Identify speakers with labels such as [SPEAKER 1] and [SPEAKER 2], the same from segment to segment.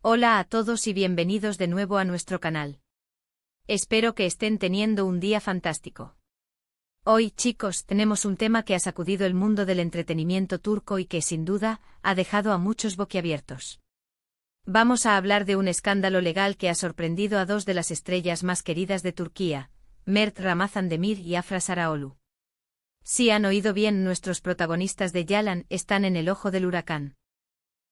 [SPEAKER 1] Hola a todos y bienvenidos de nuevo a nuestro canal. Espero que estén teniendo un día fantástico. Hoy, chicos, tenemos un tema que ha sacudido el mundo del entretenimiento turco y que, sin duda, ha dejado a muchos boquiabiertos. Vamos a hablar de un escándalo legal que ha sorprendido a dos de las estrellas más queridas de Turquía, Mert Ramazan-Demir y Afra Sarıoğlu. Si han oído bien, nuestros protagonistas de Yalan están en el ojo del huracán.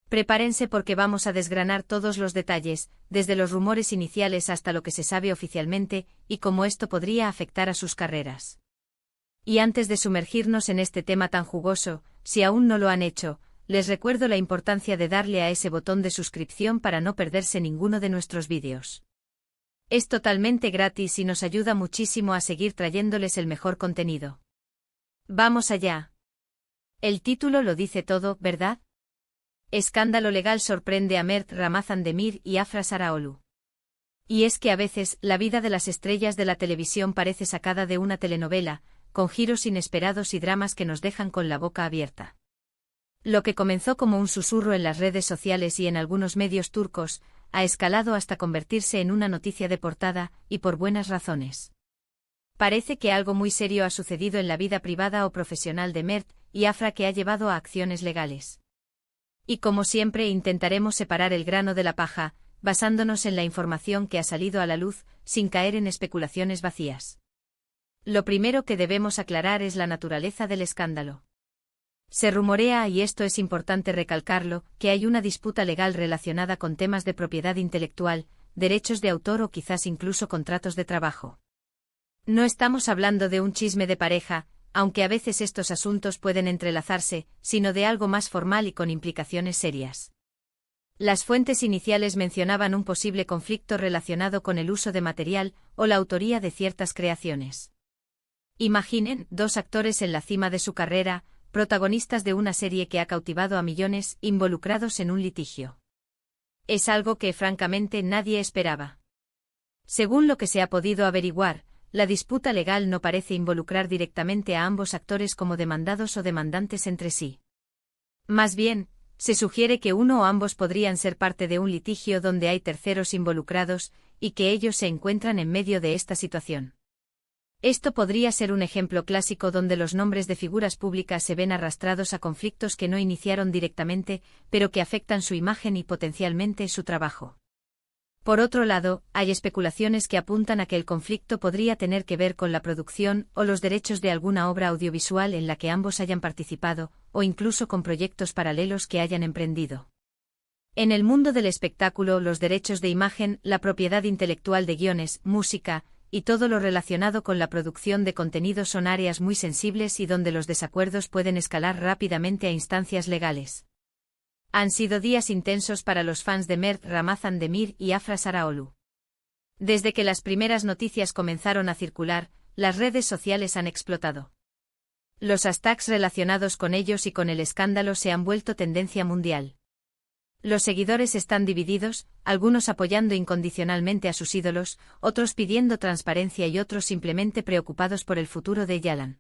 [SPEAKER 1] Prepárense porque vamos a desgranar todos los detalles, desde los rumores iniciales hasta lo que se sabe oficialmente, y cómo esto podría afectar a sus carreras. Y antes de sumergirnos en este tema tan jugoso, si aún no lo han hecho, les recuerdo la importancia de darle a ese botón de suscripción para no perderse ninguno de nuestros vídeos. Es totalmente gratis y nos ayuda muchísimo a seguir trayéndoles el mejor contenido. ¡Vamos allá! El título lo dice todo, ¿verdad? Escándalo legal sorprende a Mert Ramazan-Demir y Afra Sarıoğlu. Y es que a veces, la vida de las estrellas de la televisión parece sacada de una telenovela, con giros inesperados y dramas que nos dejan con la boca abierta. Lo que comenzó como un susurro en las redes sociales y en algunos medios turcos, ha escalado hasta convertirse en una noticia de portada, y por buenas razones. Parece que algo muy serio ha sucedido en la vida privada o profesional de Mert y Afra que ha llevado a acciones legales. Y como siempre intentaremos separar el grano de la paja, basándonos en la información que ha salido a la luz, sin caer en especulaciones vacías. Lo primero que debemos aclarar es la naturaleza del escándalo. Se rumorea, y esto es importante recalcarlo, que hay una disputa legal relacionada con temas de propiedad intelectual, derechos de autor o quizás incluso contratos de trabajo. No estamos hablando de un chisme de pareja, aunque a veces estos asuntos pueden entrelazarse, sino de algo más formal y con implicaciones serias. Las fuentes iniciales mencionaban un posible conflicto relacionado con el uso de material o la autoría de ciertas creaciones. Imaginen, dos actores en la cima de su carrera, protagonistas de una serie que ha cautivado a millones, involucrados en un litigio. Es algo que francamente nadie esperaba. Según lo que se ha podido averiguar, la disputa legal no parece involucrar directamente a ambos actores como demandados o demandantes entre sí. Más bien, se sugiere que uno o ambos podrían ser parte de un litigio donde hay terceros involucrados, y que ellos se encuentran en medio de esta situación. Esto podría ser un ejemplo clásico donde los nombres de figuras públicas se ven arrastrados a conflictos que no iniciaron directamente, pero que afectan su imagen y potencialmente su trabajo. Por otro lado, hay especulaciones que apuntan a que el conflicto podría tener que ver con la producción o los derechos de alguna obra audiovisual en la que ambos hayan participado, o incluso con proyectos paralelos que hayan emprendido. En el mundo del espectáculo, los derechos de imagen, la propiedad intelectual de guiones, música, y todo lo relacionado con la producción de contenidos son áreas muy sensibles y donde los desacuerdos pueden escalar rápidamente a instancias legales. Han sido días intensos para los fans de Mert Ramazan-Demir y Afra Sarıoğlu. Desde que las primeras noticias comenzaron a circular, las redes sociales han explotado. Los hashtags relacionados con ellos y con el escándalo se han vuelto tendencia mundial. Los seguidores están divididos, algunos apoyando incondicionalmente a sus ídolos, otros pidiendo transparencia y otros simplemente preocupados por el futuro de Yalan.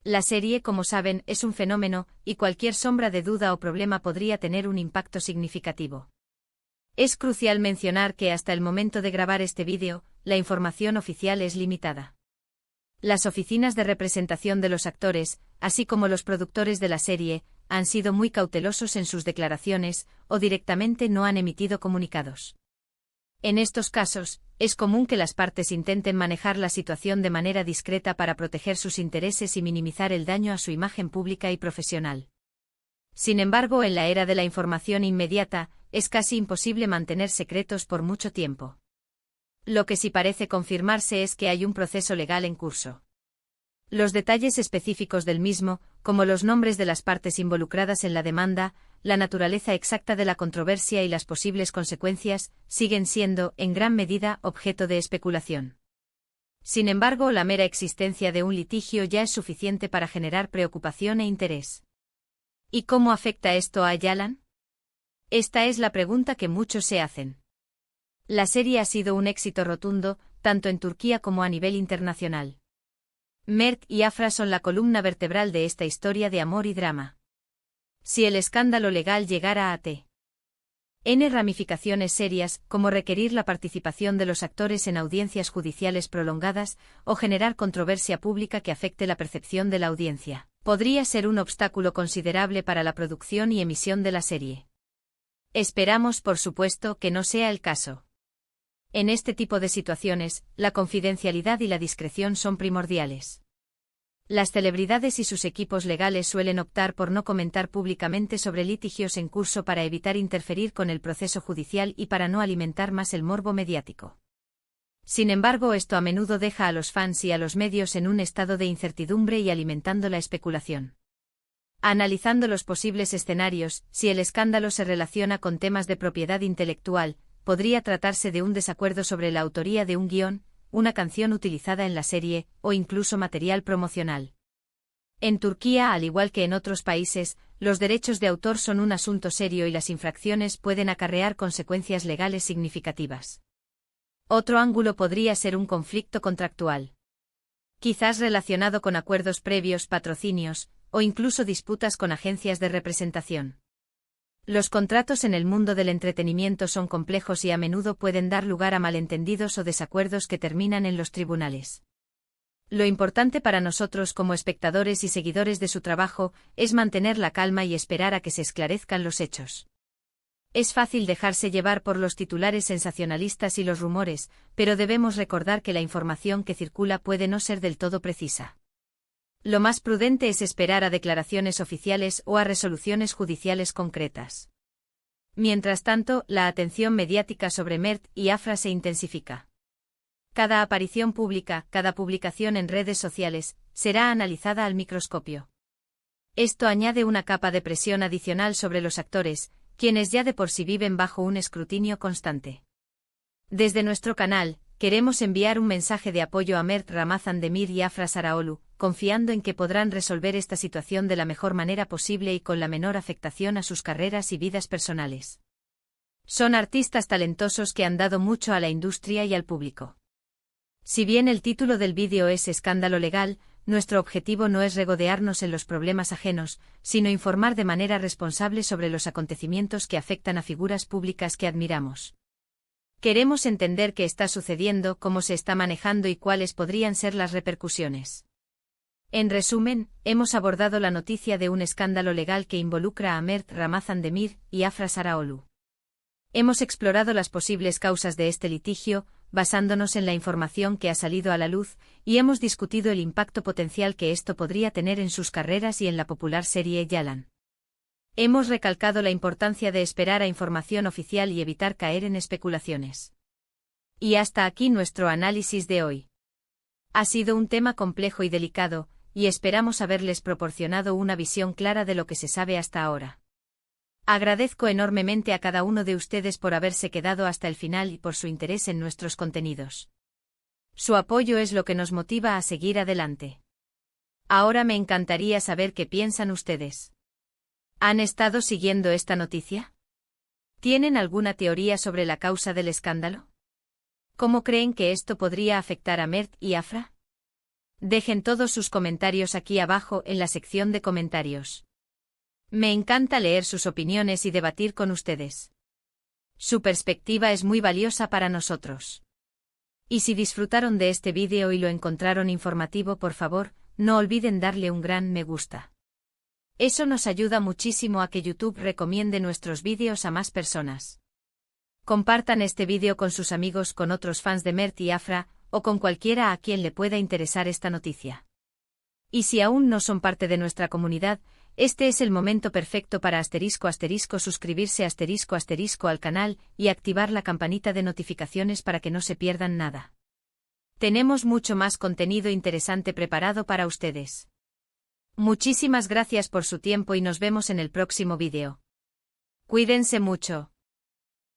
[SPEAKER 1] La serie, como saben, es un fenómeno, y cualquier sombra de duda o problema podría tener un impacto significativo. Es crucial mencionar que hasta el momento de grabar este vídeo, la información oficial es limitada. Las oficinas de representación de los actores, así como los productores de la serie, han sido muy cautelosos en sus declaraciones, o directamente no han emitido comunicados. En estos casos, es común que las partes intenten manejar la situación de manera discreta para proteger sus intereses y minimizar el daño a su imagen pública y profesional. Sin embargo, en la era de la información inmediata, es casi imposible mantener secretos por mucho tiempo. Lo que sí parece confirmarse es que hay un proceso legal en curso. Los detalles específicos del mismo, como los nombres de las partes involucradas en la demanda, la naturaleza exacta de la controversia y las posibles consecuencias, siguen siendo, en gran medida, objeto de especulación. Sin embargo, la mera existencia de un litigio ya es suficiente para generar preocupación e interés. ¿Y cómo afecta esto a Yalan? Esta es la pregunta que muchos se hacen. La serie ha sido un éxito rotundo, tanto en Turquía como a nivel internacional. Mert y Afra son la columna vertebral de esta historia de amor y drama. Si el escándalo legal llegara a T. N ramificaciones serias, como requerir la participación de los actores en audiencias judiciales prolongadas o generar controversia pública que afecte la percepción de la audiencia. Podría ser un obstáculo considerable para la producción y emisión de la serie. Esperamos, por supuesto, que no sea el caso. En este tipo de situaciones, la confidencialidad y la discreción son primordiales. Las celebridades y sus equipos legales suelen optar por no comentar públicamente sobre litigios en curso para evitar interferir con el proceso judicial y para no alimentar más el morbo mediático. Sin embargo, esto a menudo deja a los fans y a los medios en un estado de incertidumbre y alimentando la especulación. Analizando los posibles escenarios, si el escándalo se relaciona con temas de propiedad intelectual, podría tratarse de un desacuerdo sobre la autoría de un guión, una canción utilizada en la serie, o incluso material promocional. En Turquía, al igual que en otros países, los derechos de autor son un asunto serio y las infracciones pueden acarrear consecuencias legales significativas. Otro ángulo podría ser un conflicto contractual. Quizás relacionado con acuerdos previos, patrocinios, o incluso disputas con agencias de representación. Los contratos en el mundo del entretenimiento son complejos y a menudo pueden dar lugar a malentendidos o desacuerdos que terminan en los tribunales. Lo importante para nosotros como espectadores y seguidores de su trabajo es mantener la calma y esperar a que se esclarezcan los hechos. Es fácil dejarse llevar por los titulares sensacionalistas y los rumores, pero debemos recordar que la información que circula puede no ser del todo precisa. Lo más prudente es esperar a declaraciones oficiales o a resoluciones judiciales concretas. Mientras tanto, la atención mediática sobre Mert y Afra se intensifica. Cada aparición pública, cada publicación en redes sociales, será analizada al microscopio. Esto añade una capa de presión adicional sobre los actores, quienes ya de por sí viven bajo un escrutinio constante. Desde nuestro canal, queremos enviar un mensaje de apoyo a Mert Ramazan Demir y Afra Saraoglu, confiando en que podrán resolver esta situación de la mejor manera posible y con la menor afectación a sus carreras y vidas personales. Son artistas talentosos que han dado mucho a la industria y al público. Si bien el título del vídeo es Escándalo legal, nuestro objetivo no es regodearnos en los problemas ajenos, sino informar de manera responsable sobre los acontecimientos que afectan a figuras públicas que admiramos. Queremos entender qué está sucediendo, cómo se está manejando y cuáles podrían ser las repercusiones. En resumen, hemos abordado la noticia de un escándalo legal que involucra a Mert Ramazan Demir y Afra Saraoglu. Hemos explorado las posibles causas de este litigio, basándonos en la información que ha salido a la luz, y hemos discutido el impacto potencial que esto podría tener en sus carreras y en la popular serie Yalan. Hemos recalcado la importancia de esperar a información oficial y evitar caer en especulaciones. Y hasta aquí nuestro análisis de hoy. Ha sido un tema complejo y delicado, y esperamos haberles proporcionado una visión clara de lo que se sabe hasta ahora. Agradezco enormemente a cada uno de ustedes por haberse quedado hasta el final y por su interés en nuestros contenidos. Su apoyo es lo que nos motiva a seguir adelante. Ahora me encantaría saber qué piensan ustedes. ¿Han estado siguiendo esta noticia? ¿Tienen alguna teoría sobre la causa del escándalo? ¿Cómo creen que esto podría afectar a Mert y Afra? Dejen todos sus comentarios aquí abajo en la sección de comentarios. Me encanta leer sus opiniones y debatir con ustedes. Su perspectiva es muy valiosa para nosotros. Y si disfrutaron de este vídeo y lo encontraron informativo, por favor, no olviden darle un gran me gusta. Eso nos ayuda muchísimo a que YouTube recomiende nuestros vídeos a más personas. Compartan este vídeo con sus amigos, con otros fans de Mert y Afra, o con cualquiera a quien le pueda interesar esta noticia. Y si aún no son parte de nuestra comunidad, este es el momento perfecto para suscribirse al canal y activar la campanita de notificaciones para que no se pierdan nada. Tenemos mucho más contenido interesante preparado para ustedes. Muchísimas gracias por su tiempo y nos vemos en el próximo vídeo. Cuídense mucho.